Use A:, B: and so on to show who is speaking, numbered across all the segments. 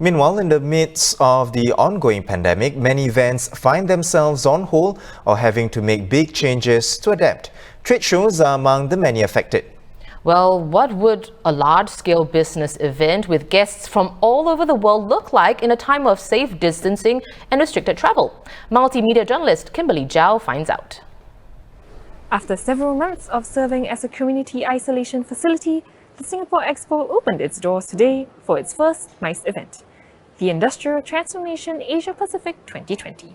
A: Meanwhile, in the midst of the ongoing pandemic, many events find themselves on hold or having to make big changes to adapt. Trade shows are among the many affected.
B: Well, what would a large-scale business event with guests from all over the world look like in a time of safe distancing and restricted travel? Multimedia journalist Kimberly Zhao finds out.
C: After several months of serving as a community isolation facility, the Singapore Expo opened its doors today for its first MICE event, the Industrial Transformation Asia Pacific 2020.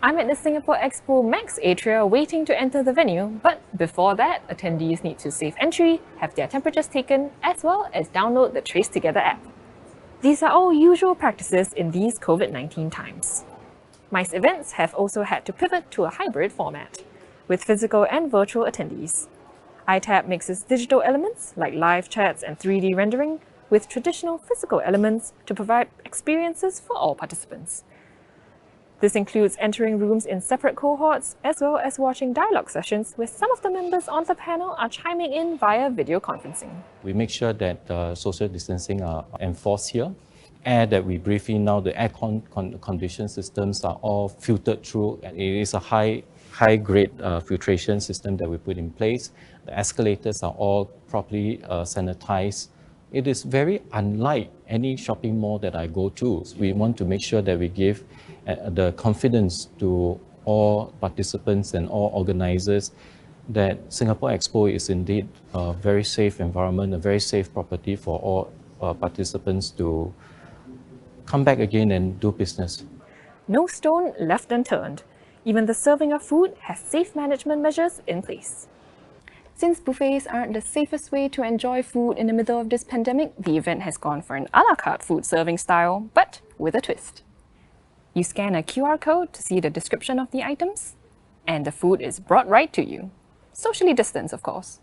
C: I'm at the Singapore Expo Max Atria waiting to enter the venue, but before that, attendees need to safe entry, have their temperatures taken, as well as download the Trace Together app. These are all usual practices in these COVID-19 times. MICE events have also had to pivot to a hybrid format, with physical and virtual attendees. ITAP mixes digital elements like live chats and 3D rendering with traditional physical elements to provide experiences for all participants. This includes entering rooms in separate cohorts, as well as watching dialogue sessions where some of the members on the panel are chiming in via video conferencing.
D: We make sure that social distancing are enforced here. Air that we breathe in now, the air condition systems are all filtered through, and it is a high-grade filtration system that we put in place. The escalators are all properly sanitized. It is very unlike any shopping mall that I go to. We want to make sure that we give the confidence to all participants and all organizers that Singapore Expo is indeed a very safe environment, a very safe property for all participants to come back again and do business.
C: No stone left unturned. Even the serving of food has safe management measures in place. Since buffets aren't the safest way to enjoy food in the middle of this pandemic, the event has gone for an a la carte food serving style, but with a twist. You scan a QR code to see the description of the items, and the food is brought right to you. Socially distanced, of course.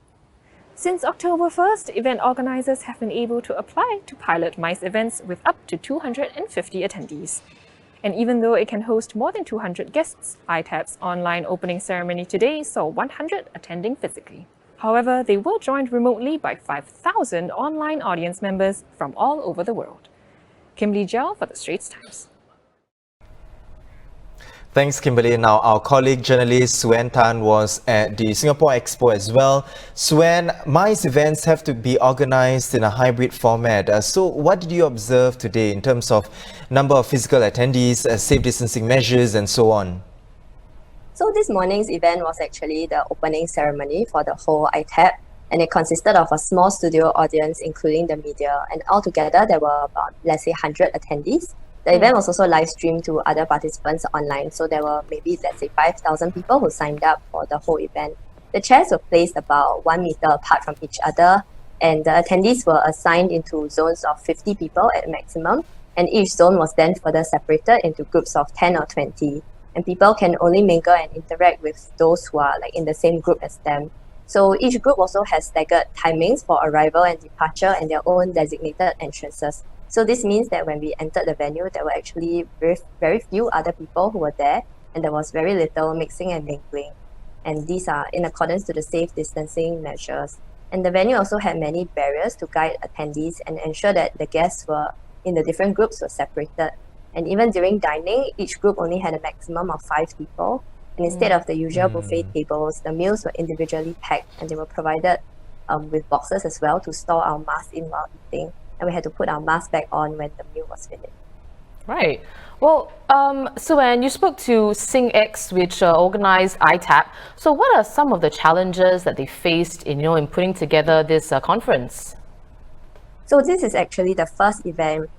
C: Since October 1st, event organizers have been able to apply to pilot MICE events with up to 250 attendees. And even though it can host more than 200 guests, ITAP's online opening ceremony today saw 100 attending physically. However, they were joined remotely by 5,000 online audience members from all over the world. Kimberly Zhao for the Straits Times.
A: Thanks, Kimberly. Now, our colleague journalist Suen Tan was at the Singapore Expo as well. Suen, MICE events have to be organized in a hybrid format. So what did you observe today in terms of number of physical attendees, safe distancing measures and so on?
E: So this morning's event was actually the opening ceremony for the whole ITAP, and it consisted of a small studio audience including the media, and altogether there were about, let's say, 100 attendees. The event was also live streamed to other participants online, so there were maybe, let's say, 5,000 people who signed up for the whole event. The chairs were placed about 1 meter apart from each other, and the attendees were assigned into zones of 50 people at maximum, and each zone was then further separated into groups of 10 or 20. And people can only mingle and interact with those who are in the same group as them. So each group also has staggered timings for arrival and departure and their own designated entrances. So this means that when we entered the venue, there were actually very few other people who were there, and there was very little mixing and mingling. And these are in accordance to the safe distancing measures. And the venue also had many barriers to guide attendees and ensure that the guests were in the different groups were separated. And even during dining, each group only had a maximum of 5 people. And instead of the usual buffet tables, the meals were individually packed, and they were provided with boxes as well to store our masks in while eating. And we had to put our mask back on when the meal was finished.
B: Right. Well, Suen, you spoke to SingX, which organized ITAP. So what are some of the challenges that they faced in putting together this conference?
E: So this is actually the first event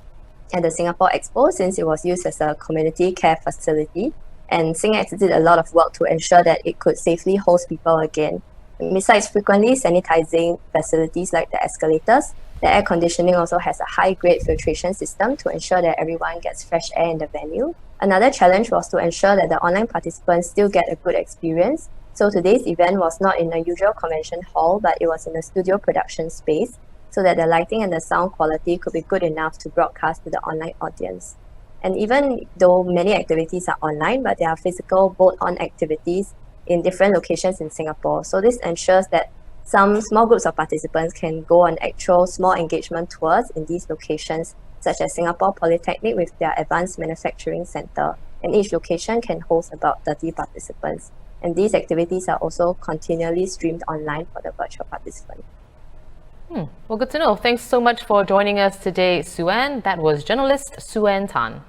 E: at the Singapore Expo since it was used as a community care facility, and SingX did a lot of work to ensure that it could safely host people again. And besides frequently sanitizing facilities like the escalators, the air conditioning also has a high-grade filtration system to ensure that everyone gets fresh air in the venue. Another challenge was to ensure that the online participants still get a good experience. So today's event was not in a usual convention hall, but it was in a studio production space, so that the lighting and the sound quality could be good enough to broadcast to the online audience. And even though many activities are online, but there are physical bolt-on activities in different locations in Singapore. So this ensures that some small groups of participants can go on actual small engagement tours in these locations such as Singapore Polytechnic with their Advanced Manufacturing Centre, and each location can host about 30 participants. And these activities are also continually streamed online for the virtual participants.
B: Well, good to know. Thanks so much for joining us today, Sue Ann. That was journalist Sue Ann Tan.